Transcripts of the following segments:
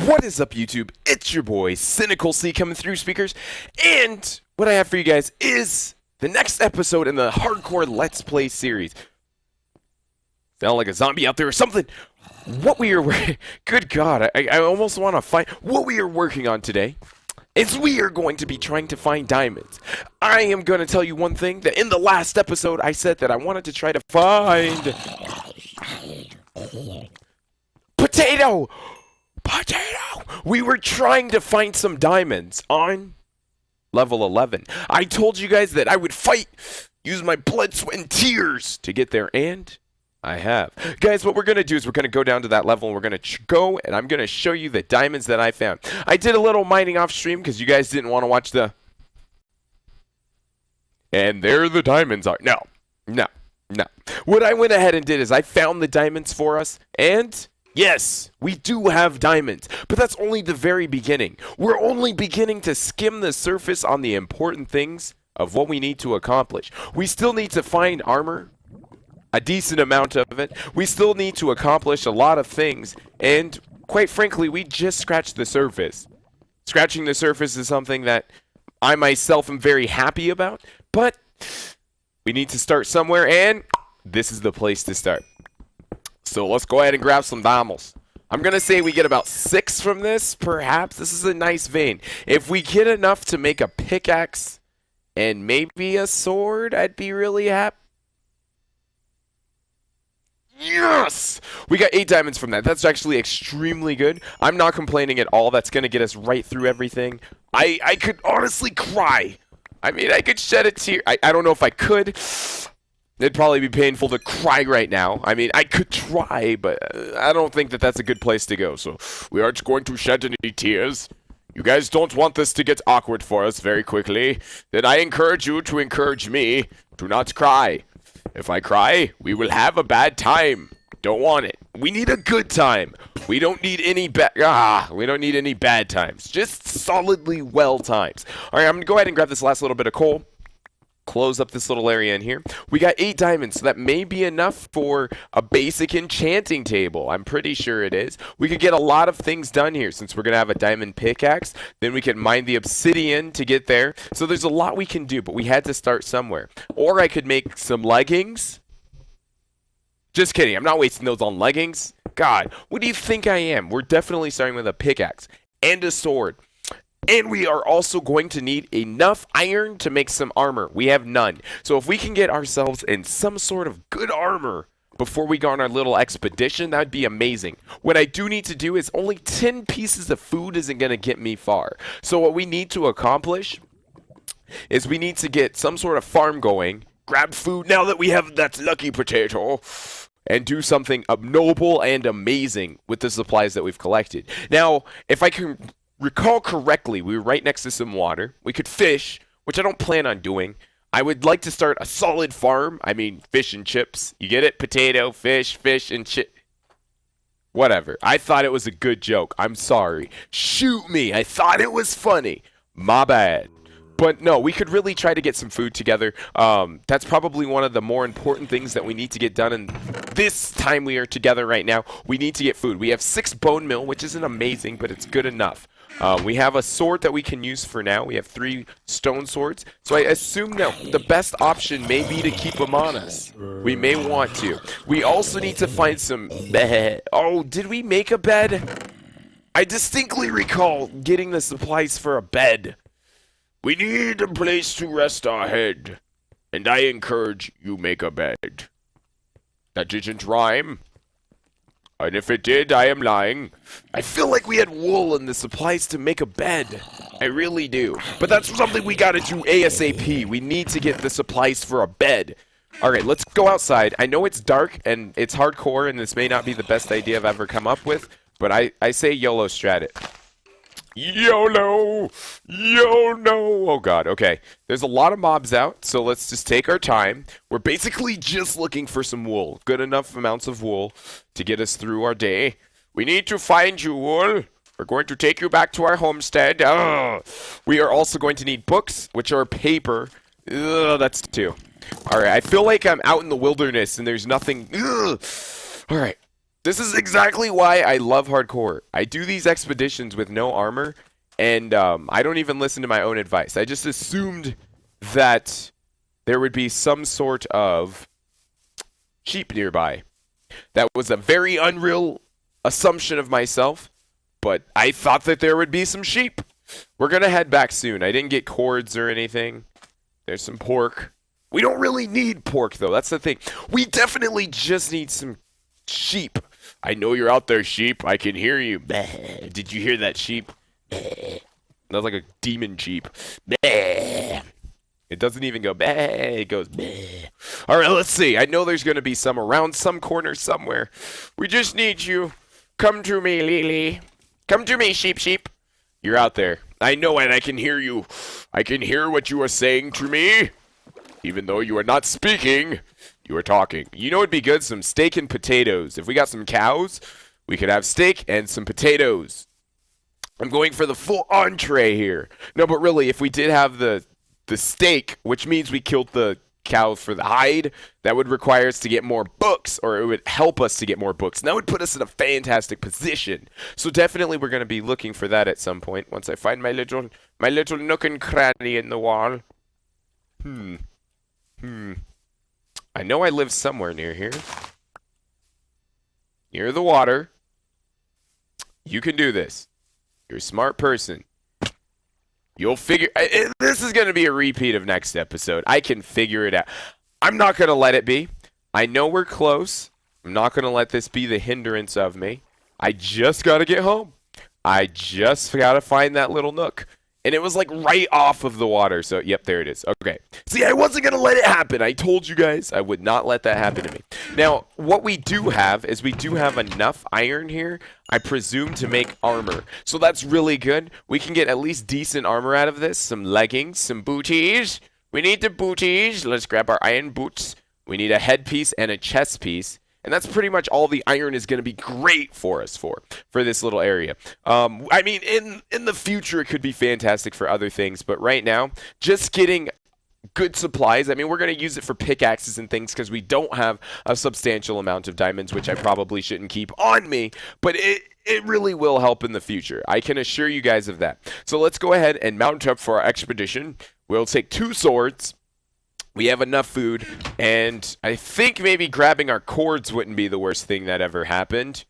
What is up, YouTube? It's your boy, Cynical C, coming through speakers, and what I have for you guys is the next episode in the Hardcore Let's Play series. Sound like a zombie out there or something? What we are good God, I almost want to find what we are working on today is we are going to be trying to find diamonds. I am going to tell you one thing, that in the last episode I said that I wanted to try to find potato. We were trying to find some diamonds on level 11. I told you guys that I would fight, use my blood, sweat, and tears to get there, and I have. Guys, what we're going to do is we're going to go down to that level, and we're going to go, and I'm going to show you the diamonds that I found. I did a little mining off stream because you guys didn't want to watch the... And there the diamonds are. No. What I went ahead and did is I found the diamonds for us, and... yes, we do have diamonds, but that's only the very beginning. We're only beginning to skim the surface on the important things of what we need to accomplish. We still need to find armor, a decent amount of it. We still need to accomplish a lot of things, and quite frankly, we just scratched the surface. Scratching the surface is something that I myself am very happy about, but we need to start somewhere, and this is the place to start. So let's go ahead and grab some diamonds. I'm going to say we get about 6 from this, perhaps. This is a nice vein. If we get enough to make a pickaxe and maybe a sword, I'd be really happy. Yes! We got 8 diamonds from that. That's actually extremely good. I'm not complaining at all. That's going to get us right through everything. I could honestly cry. I mean, I could shed a tear. I don't know if I could. It'd probably be painful to cry right now. I mean, I could try, but I don't think that that's a good place to go. So we aren't going to shed any tears. You guys don't want this to get awkward for us very quickly. Then I encourage you to encourage me to not cry. If I cry, we will have a bad time. Don't want it. We need a good time. We don't need any we don't need any bad times. Just solidly well times. All right, I'm going to go ahead and grab this last little bit of coal. Close up this little area in here. We got 8 diamonds, so that may be enough for a basic enchanting table. I'm pretty sure it is. We could get a lot of things done here since we're going to have a diamond pickaxe. Then we can mine the obsidian to get there. So there's a lot we can do, but we had to start somewhere. Or I could make some leggings. Just kidding. I'm not wasting those on leggings. God, what do you think I am? We're definitely starting with a pickaxe and a sword. And we are also going to need enough iron to make some armor. We have none. So if we can get ourselves in some sort of good armor before we go on our little expedition, that would be amazing. What I do need to do is only 10 pieces of food isn't going to get me far. So what we need to accomplish is we need to get some sort of farm going, grab food now that we have that lucky potato, and do something noble and amazing with the supplies that we've collected. Now, if I can recall correctly, we were right next to some water. We could fish, which I don't plan on doing. I would like to start a solid farm. I mean, fish and chips. You get it? Potato, fish, and chip. Whatever. I thought it was a good joke. I'm sorry. Shoot me. I thought it was funny. My bad. But no, we could really try to get some food together. That's probably one of the more important things that we need to get done in this time we are together right now. We need to get food. We have 6 bone meal, which isn't amazing, but it's good enough. We have a sword that we can use for now. We have 3 stone swords. So I assume that the best option may be to keep them on us. We may want to. We also need to find some bed. Oh, did we make a bed? I distinctly recall getting the supplies for a bed. We need a place to rest our head. And I encourage you make a bed. That didn't rhyme. And if it did, I am lying. I feel like we had wool and the supplies to make a bed. I really do. But that's something we gotta do ASAP. We need to get the supplies for a bed. Alright, let's go outside. I know it's dark and it's hardcore and this may not be the best idea I've ever come up with, but I say YOLO strat it. YOLO! YOLO! Oh god, okay. There's a lot of mobs out, so let's just take our time. We're basically just looking for some wool. Good enough amounts of wool to get us through our day. We need to find you, wool. We're going to take you back to our homestead. Ugh. We are also going to need books, which are paper. Ugh, that's 2. All right, I feel like I'm out in the wilderness and there's nothing. Ugh. All right. This is exactly why I love hardcore. I do these expeditions with no armor, and I don't even listen to my own advice. I just assumed that there would be some sort of sheep nearby. That was a very unreal assumption of myself, but I thought that there would be some sheep. We're going to head back soon. I didn't get cords or anything. There's some pork. We don't really need pork, though. That's the thing. We definitely just need some sheep. I know you're out there, sheep. I can hear you. Did you hear that, sheep? That was like a demon sheep. It doesn't even go it goes All right, let's see. I know there's going to be some around some corner somewhere. We just need you. Come to me, Lily. Come to me, sheep. You're out there. I know it. I can hear you. I can hear what you are saying to me. Even though you are not speaking, you are talking. You know it'd be good? Some steak and potatoes. If we got some cows, we could have steak and some potatoes. I'm going for the full entree here. No, but really, if we did have the steak, which means we killed the cow for the hide, that would require us to get more books, or it would help us to get more books. And that would put us in a fantastic position. So definitely we're going to be looking for that at some point, once I find my little nook and cranny in the wall. I know I live somewhere near here. Near the water. You can do this. You're a smart person. You'll figure... This is going to be a repeat of next episode. I can figure it out. I'm not going to let it be. I know we're close. I'm not going to let this be the hindrance of me. I just got to get home. I just got to find that little nook. And it was like right off of the water. So, yep, there it is. Okay. See, I wasn't going to let it happen. I told you guys I would not let that happen to me. Now, what we do have is we do have enough iron here, I presume, to make armor. So that's really good. We can get at least decent armor out of this. Some leggings, some booties. We need the booties. Let's grab our iron boots. We need a headpiece and a chest piece. And that's pretty much all the iron is going to be great for us for this little area. I mean, in the future, it could be fantastic for other things. But right now, just getting good supplies. I mean, we're going to use it for pickaxes and things because we don't have a substantial amount of diamonds, which I probably shouldn't keep on me. But it really will help in the future. I can assure you guys of that. So let's go ahead and mount up for our expedition. We'll take 2 swords. We have enough food, and I think maybe grabbing our cords wouldn't be the worst thing that ever happened.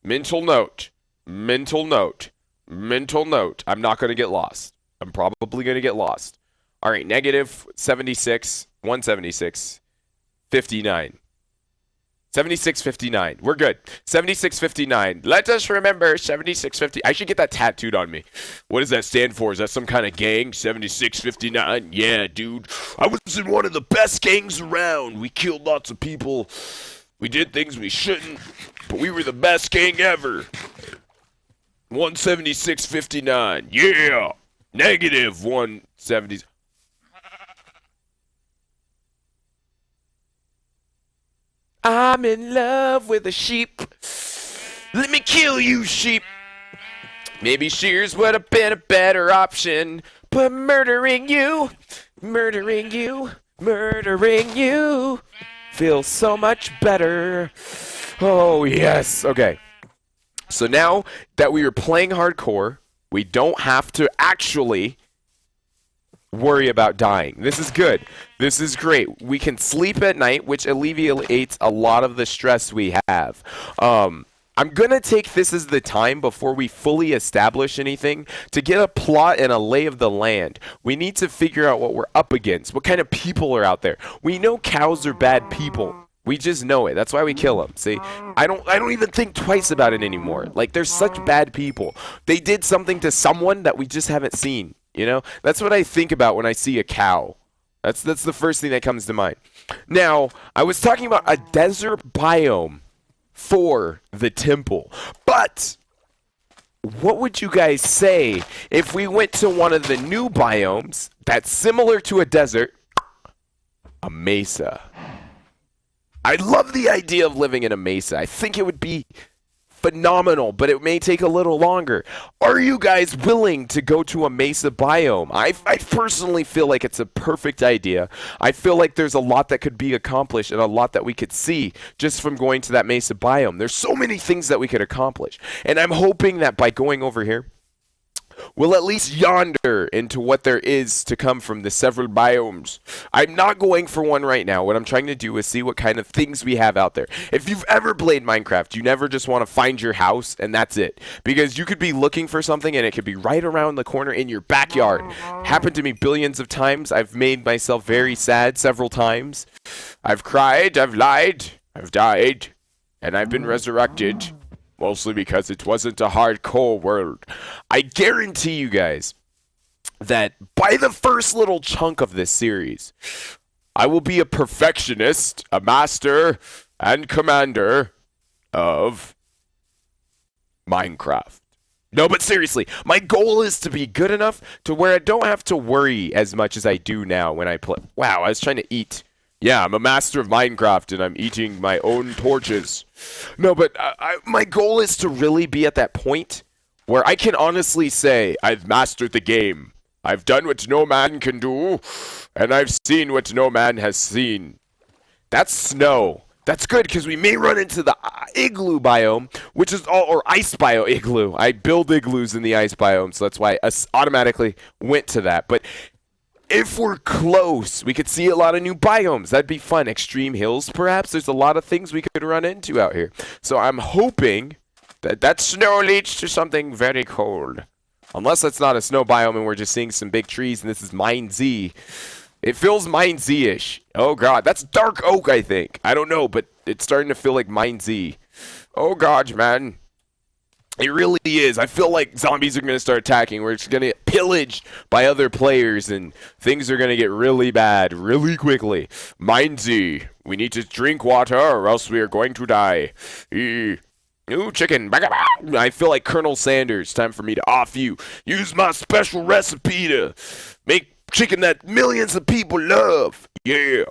Mental note. Mental note. Mental note. I'm not going to get lost. I'm probably going to get lost. All right, negative 76, 176, 59. 7659. We're good. 7659. Let us remember 7650. I should get that tattooed on me. What does that stand for? Is that some kind of gang? 7659? Yeah, dude. I was in one of the best gangs around. We killed lots of people. We did things we shouldn't, but we were the best gang ever. 17659. Yeah. Negative 170. I'm in love with a sheep. Let me kill you, sheep. Maybe shears would have been a better option, but murdering you feels so much better. Oh, yes. Okay. So now that we are playing hardcore, we don't have to actually worry about dying. This is good. This is great. We can sleep at night, which alleviates a lot of the stress we have. I'm going to take this as the time before we fully establish anything to get a plot and a lay of the land. We need to figure out what we're up against, what kind of people are out there. We know cows are bad people. We just know it. That's why we kill them. See, I don't even think twice about it anymore. Like, they're such bad people. They did something to someone that we just haven't seen. You know, that's what I think about when I see a cow. That's the first thing that comes to mind. Now, I was talking about a desert biome for the temple. But what would you guys say if we went to one of the new biomes that's similar to a desert, a mesa? I love the idea of living in a mesa. I think it would be phenomenal, but it may take a little longer. Are you guys willing to go to a mesa biome? I personally feel like it's a perfect idea. I feel like there's a lot that could be accomplished and a lot that we could see just from going to that mesa biome. There's so many things that we could accomplish. And I'm hoping that by going over here, we'll at least yonder into what there is to come from the several biomes. I'm not going for one right now. What I'm trying to do is see what kind of things we have out there. If you've ever played Minecraft, you never just want to find your house and that's it. Because you could be looking for something and it could be right around the corner in your backyard. Happened to me billions of times. I've made myself very sad several times. I've cried, I've lied, I've died, and I've been resurrected. Mostly because it wasn't a hardcore world. I guarantee you guys that by the first little chunk of this series, I will be a perfectionist, a master, and commander of Minecraft. No, but seriously, my goal is to be good enough to where I don't have to worry as much as I do now when I play. Wow, I was trying to eat. Yeah, I'm a master of Minecraft, and I'm eating my own torches. No, but my goal is to really be at that point where I can honestly say, I've mastered the game. I've done what no man can do, and I've seen what no man has seen. That's snow. That's good, because we may run into the igloo biome, which is all, or ice bio igloo. I build igloos in the ice biome, so that's why I automatically went to that. But if we're close, we could see a lot of new biomes. That'd be fun. Extreme hills, perhaps. There's a lot of things we could run into out here. So I'm hoping that that snow leads to something very cold. Unless that's not a snow biome and we're just seeing some big trees and this is Mine Z. It feels Mine Z-ish. Oh, God. That's dark oak, I think. I don't know, but it's starting to feel like Mine Z. Oh, God, man. It really is. I feel like zombies are going to start attacking. We're just going to get pillaged by other players, and things are going to get really bad really quickly. Mindsy, we need to drink water or else we are going to die. Ooh, chicken. I feel like Colonel Sanders. Time for me to off you. Use my special recipe to make chicken that millions of people love. Yeah.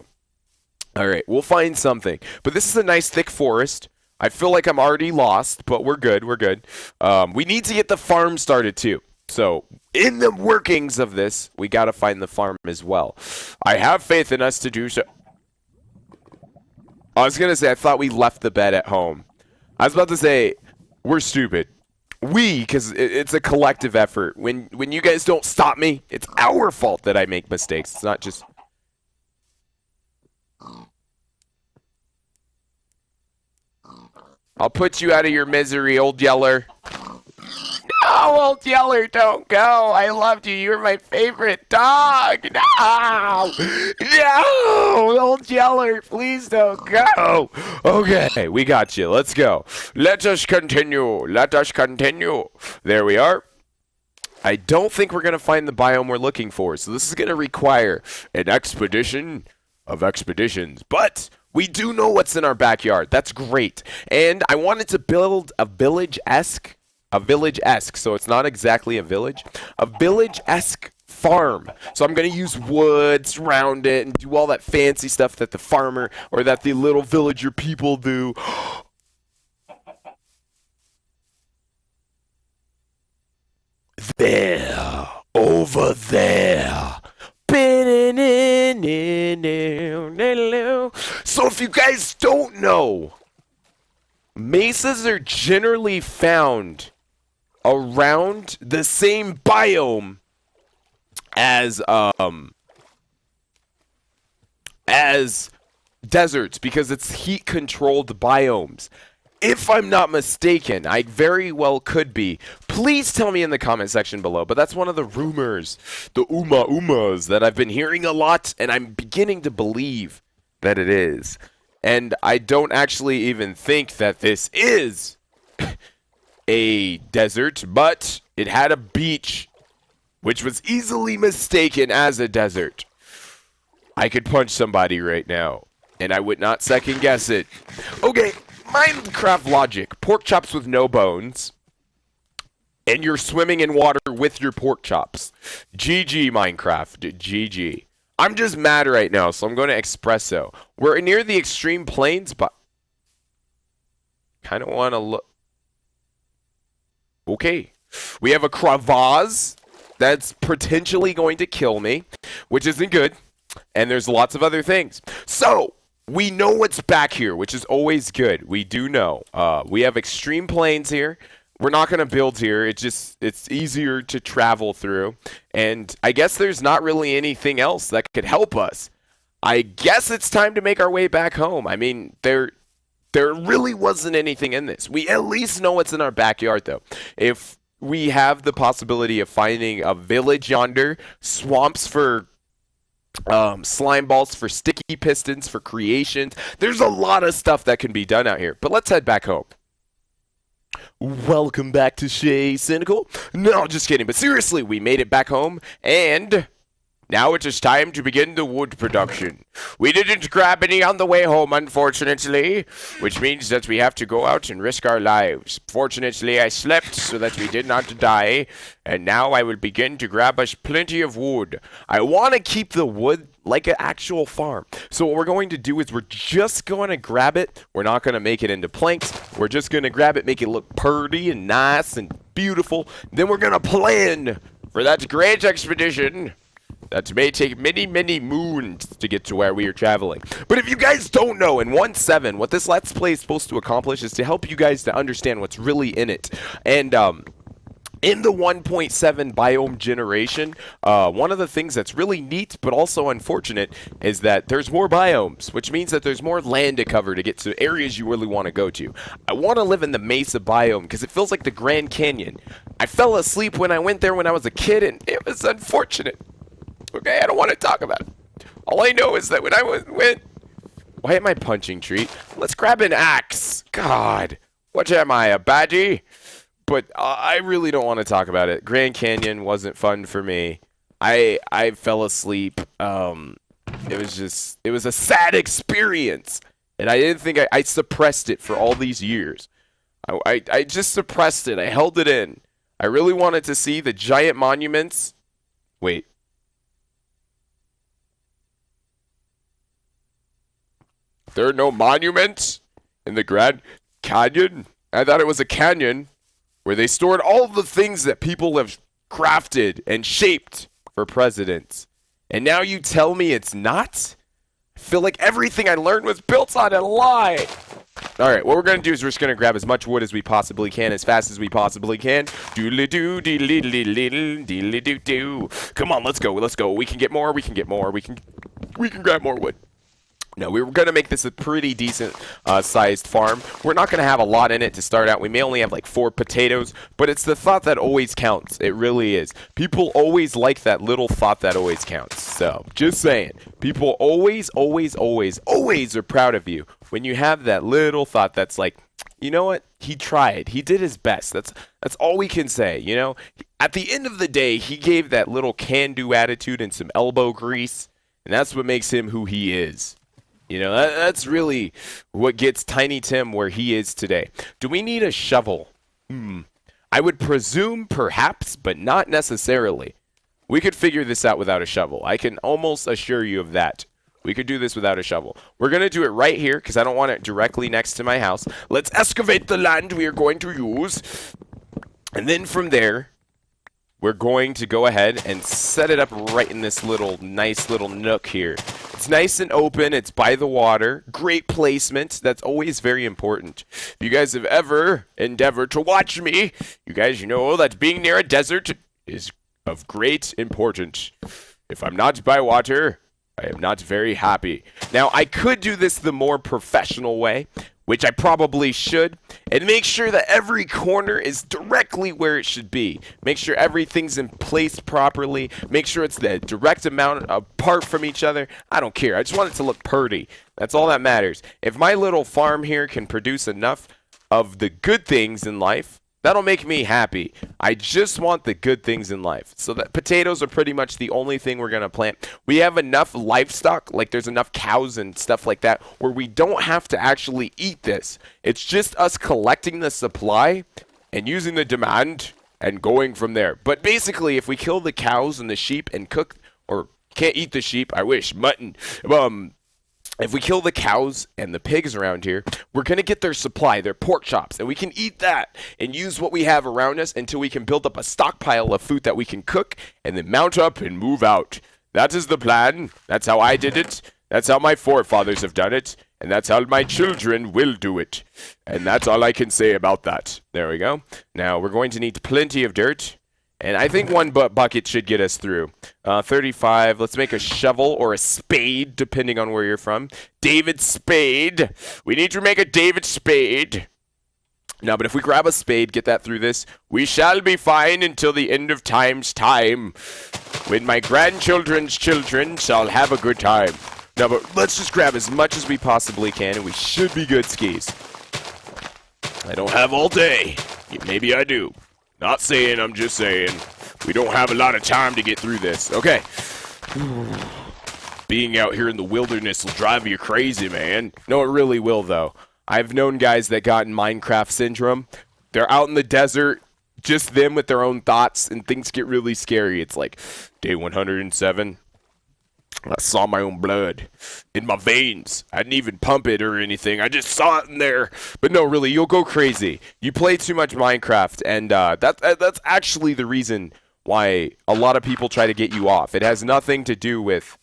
All right, we'll find something. But this is a nice thick forest. I feel like I'm already lost, but we're good, we're good. We need to get the farm started too. So, in the workings of this, we gotta find the farm as well. I have faith in us to do so. I was gonna say, I thought we left the bed at home. I was about to say, we're stupid. We, because it's a collective effort. When you guys don't stop me, it's our fault that I make mistakes. It's not just... I'll put you out of your misery, Old Yeller. No, Old Yeller, don't go. I loved you. You were my favorite dog. No! No! Old Yeller, please don't go. Okay, we got you. Let's go. Let us continue. Let us continue. There we are. I don't think we're going to find the biome we're looking for, so this is going to require an expedition of expeditions. But... we do know what's in our backyard. That's great. And I wanted to build a village-esque, so it's not exactly a village-esque farm. So I'm going to use wood, surround it, and do all that fancy stuff that the farmer or that the little villager people do. There, over there. So if you guys don't know, mesas are generally found around the same biome as deserts because it's heat controlled biomes. If I'm not mistaken, I very well could be. Please tell me in the comment section below, but that's one of the rumors, the umas that I've been hearing a lot, and I'm beginning to believe that it is. And I don't actually even think that this is a desert, but it had a beach, which was easily mistaken as a desert. I could punch somebody right now, and I would not second guess it. Okay. Minecraft logic. Pork chops with no bones. And you're swimming in water with your pork chops. GG, Minecraft. GG. I'm just mad right now, so I'm going to espresso. We're near the extreme plains, but... kind of want to look... Okay. We have a Kravaz that's potentially going to kill me, which isn't good. And there's lots of other things. So, we know what's back here, which is always good. We do know. We have extreme plains here. We're not going to build here. It's easier to travel through. And I guess there's not really anything else that could help us. I guess it's time to make our way back home. I mean, there really wasn't anything in this. We at least know what's in our backyard, though. If we have the possibility of finding a village yonder, swamps for slime balls, for sticky pistons, for creations. There's a lot of stuff that can be done out here. But let's head back home. Welcome back to Shay Cynical. No, just kidding. But seriously, we made it back home, and now it is time to begin the wood production. We didn't grab any on the way home, unfortunately, which means that we have to go out and risk our lives. Fortunately, I slept so that we did not die, and now I will begin to grab us plenty of wood. I want to keep the wood like an actual farm. So what we're going to do is we're just going to grab it. We're not going to make it into planks. We're just going to grab it, make it look pretty and nice and beautiful. Then we're going to plan for that great expedition that may take many, many moons to get to where we are traveling. But if you guys don't know, in 1.7, what this Let's Play is supposed to accomplish is to help you guys to understand what's really in it. And, in the 1.7 biome generation, one of the things that's really neat but also unfortunate is that there's more biomes, which means that there's more land to cover to get to areas you really want to go to. I want to live in the Mesa biome because it feels like the Grand Canyon. I fell asleep when I went there when I was a kid, and it was unfortunate. Okay, I don't want to talk about it. All I know is that when I went... Why am I punching Treat? Let's grab an axe. God, what am I, a baddie? But I really don't want to talk about it. Grand Canyon wasn't fun for me. I fell asleep. It was a sad experience. And I didn't think I suppressed it for all these years. I just suppressed it. I held it in. I really wanted to see the giant monuments. Wait. There are no monuments in the Grand Canyon? I thought it was a canyon where they stored all the things that people have crafted and shaped for presidents. And now you tell me it's not? I feel like everything I learned was built on a lie. Alright, what we're going to do is we're just going to grab as much wood as we possibly can, as fast as we possibly can. Doodly-doo, deedly-doo, deedly-doo-doo. Come on, let's go, let's go. We can get more, we can get more, we can grab more wood. No, we were going to make this a pretty decent sized farm. We're not going to have a lot in it to start out. We may only have like 4 potatoes, but it's the thought that always counts. It really is. People always like that little thought that always counts. So, just saying. People always, always, always, always are proud of you when you have that little thought that's like, you know what? He tried. He did his best. That's all we can say, you know? At the end of the day, he gave that little can-do attitude and some elbow grease, and that's what makes him who he is. You know, that's really what gets Tiny Tim where he is today. Do we need a shovel? I would presume perhaps, but not necessarily. We could figure this out without a shovel. I can almost assure you of that. We could do this without a shovel. We're going to do it right here because I don't want it directly next to my house. Let's excavate the land we are going to use. And then from there, we're going to go ahead and set it up right in this nice little nook here. It's nice and open. It's by the water. Great placement. That's always very important. If you guys have ever endeavored to watch me, you guys know that being near a desert is of great importance. If I'm not by water, I am not very happy. Now, I could do this the more professional way, which I probably should, and make sure that every corner is directly where it should be. Make sure everything's in place properly. Make sure it's the direct amount apart from each other. I don't care. I just want it to look pretty. That's all that matters. If my little farm here can produce enough of the good things in life, that'll make me happy. I just want the good things in life. So that potatoes are pretty much the only thing we're going to plant. We have enough livestock, like there's enough cows and stuff like that, where we don't have to actually eat this. It's just us collecting the supply and using the demand and going from there. But basically, if we kill the cows and the sheep and cook, or can't eat the sheep, I wish, mutton, If we kill the cows and the pigs around here, we're going to get their supply, their pork chops, and we can eat that and use what we have around us until we can build up a stockpile of food that we can cook and then mount up and move out. That is the plan. That's how I did it. That's how my forefathers have done it. And that's how my children will do it. And that's all I can say about that. There we go. Now, we're going to need plenty of dirt. And I think one bucket should get us through. 35. Let's make a shovel or a spade, depending on where you're from. David Spade. We need to make a David Spade. Now, but if we grab a spade, get that through this, we shall be fine until the end of time's time. When my grandchildren's children shall have a good time. Now, but let's just grab as much as we possibly can, and we should be good, skis. I don't have all day. Maybe I do. Not saying, I'm just saying. We don't have a lot of time to get through this. Okay. Being out here in the wilderness will drive you crazy, man. No, it really will, though. I've known guys that got in Minecraft syndrome. They're out in the desert, just them with their own thoughts, and things get really scary. It's like, day 107. I saw my own blood in my veins. I didn't even pump it or anything. I just saw it in there. But no, really, you'll go crazy. You play too much Minecraft, and that's actually the reason why a lot of people try to get you off. It has nothing to do with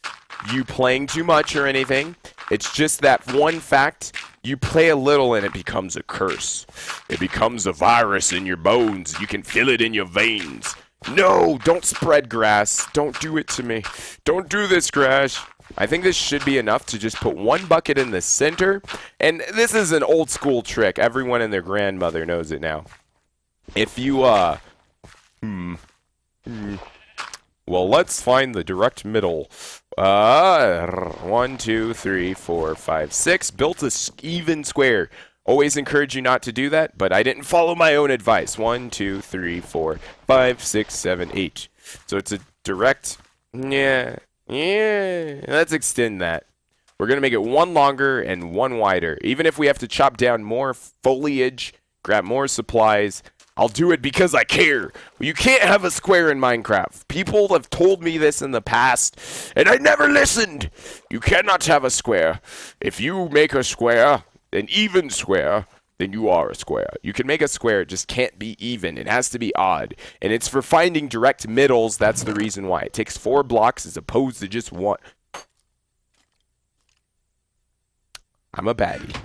you playing too much or anything. It's just that one fact, you play a little and it becomes a curse. It becomes a virus in your bones. You can feel it in your veins. No, don't spread grass. Don't do it to me. Don't do this, grass. I think this should be enough to just put one bucket in the center. And this is an old school trick. Everyone and their grandmother knows it now. If you, well, let's find the direct middle. 1, 2, 3, 4, 5, 6. Built a even square. Always encourage you not to do that, but I didn't follow my own advice. 1, 2, 3, 4, 5, 6, 7, 8. So it's a direct. Yeah. Let's extend that. We're going to make it one longer and one wider. Even if we have to chop down more foliage, grab more supplies, I'll do it because I care. You can't have a square in Minecraft. People have told me this in the past, and I never listened. You cannot have a square. If you make a square, an even square, then you are a square. You can make a square, it just can't be even. It has to be odd. And it's for finding direct middles. That's the reason why. It takes 4 blocks as opposed to just 1. I'm a baddie.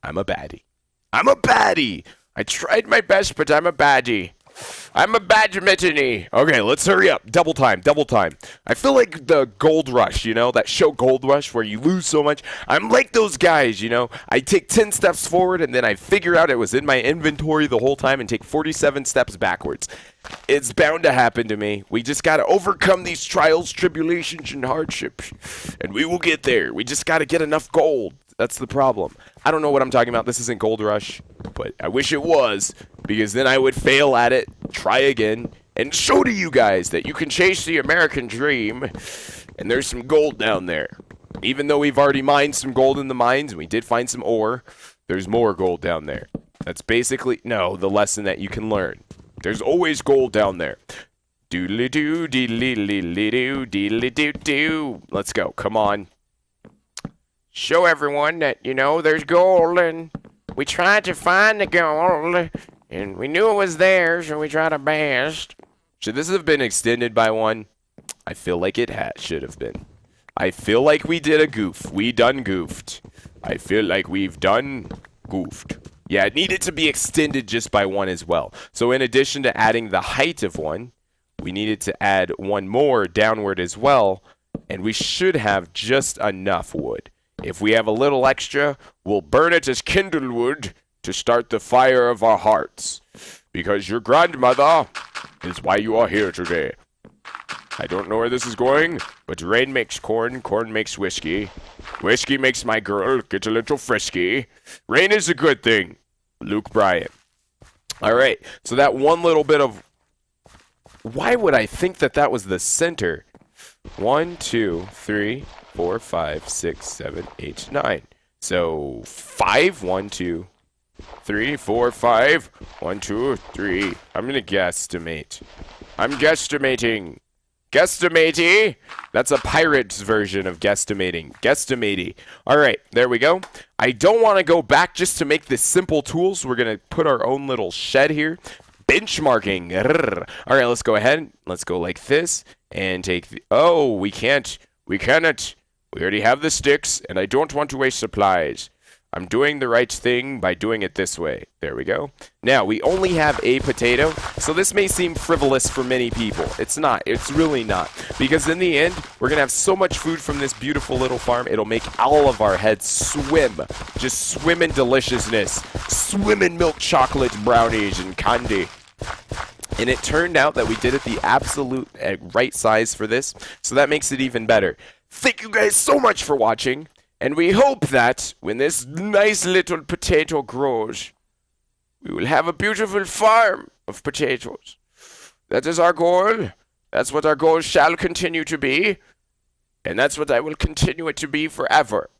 I'm a baddie. I'm a baddie! I tried my best, but I'm a baddie. I'm a badminton-y. Okay, let's hurry up. Double time, double time. I feel like the Gold Rush, you know, that show Gold Rush where you lose so much. I'm like those guys, you know. I take 10 steps forward and then I figure out it was in my inventory the whole time and take 47 steps backwards. It's bound to happen to me. We just got to overcome these trials, tribulations, and hardships. And we will get there. We just got to get enough gold. That's the problem. I don't know what I'm talking about. This isn't Gold Rush, but I wish it was, because then I would fail at it, try again, and show to you guys that you can chase the American dream, and there's some gold down there. Even though we've already mined some gold in the mines, and we did find some ore, there's more gold down there. That's basically, the lesson that you can learn. There's always gold down there. Doodly-doo, deedly-doo, deedly-doo-doo. Let's go. Come on. Show everyone that, there's gold, and we tried to find the gold, and we knew it was there, so we tried our best. Should this have been extended by 1? I feel like it should have been. I feel like we did a goof. We done goofed. I feel like we've done goofed. Yeah, it needed to be extended just by 1 as well. So in addition to adding the height of 1, we needed to add 1 more downward as well, and we should have just enough wood. If we have a little extra, we'll burn it as kindlewood to start the fire of our hearts. Because your grandmother is why you are here today. I don't know where this is going, but rain makes corn, corn makes whiskey. Whiskey makes my girl get a little frisky. Rain is a good thing. Luke Bryan. Alright, so that one little bit of... Why would I think that was the center? 1, 2, 3... 4, 5, 6, 7, 8, 9. So 5, 1, 2, 3, 4, 5, 1, 2, 3. I'm gonna guesstimate. I'm guesstimating Guesstimate. That's a pirate's version of guesstimating. Guesstimate. All right, there we go. I don't want to go back just to make this simple tool, so we're going to put our own little shed here. Benchmarking. All right, let's go ahead. Let's go like this and take the... Oh, we can't. We cannot. We already have the sticks, and I don't want to waste supplies. I'm doing the right thing by doing it this way. There we go. Now, we only have a potato, so this may seem frivolous for many people. It's not. It's really not. Because in the end, we're going to have so much food from this beautiful little farm, it'll make all of our heads swim. Just swim in deliciousness. Swim in milk chocolate brownies and candy. And it turned out that we did it the absolute right size for this, so that makes it even better. Thank you guys so much for watching. And we hope that when this nice little potato grows, we will have a beautiful farm of potatoes. That is our goal. That's what our goal shall continue to be. And that's what I will continue it to be forever.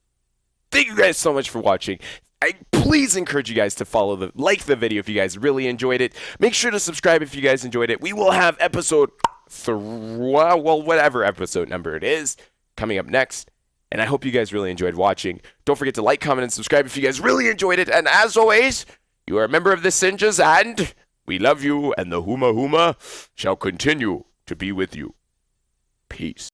Thank you guys so much for watching. I please encourage you guys to like the video if you guys really enjoyed it. Make sure to subscribe if you guys enjoyed it. We will have episode 3, well, whatever episode number it is, coming up next. And I hope you guys really enjoyed watching. Don't forget to like, comment, and subscribe if you guys really enjoyed it. And as always, you are a member of the Sinjas, and we love you, and the Huma Huma shall continue to be with you. Peace.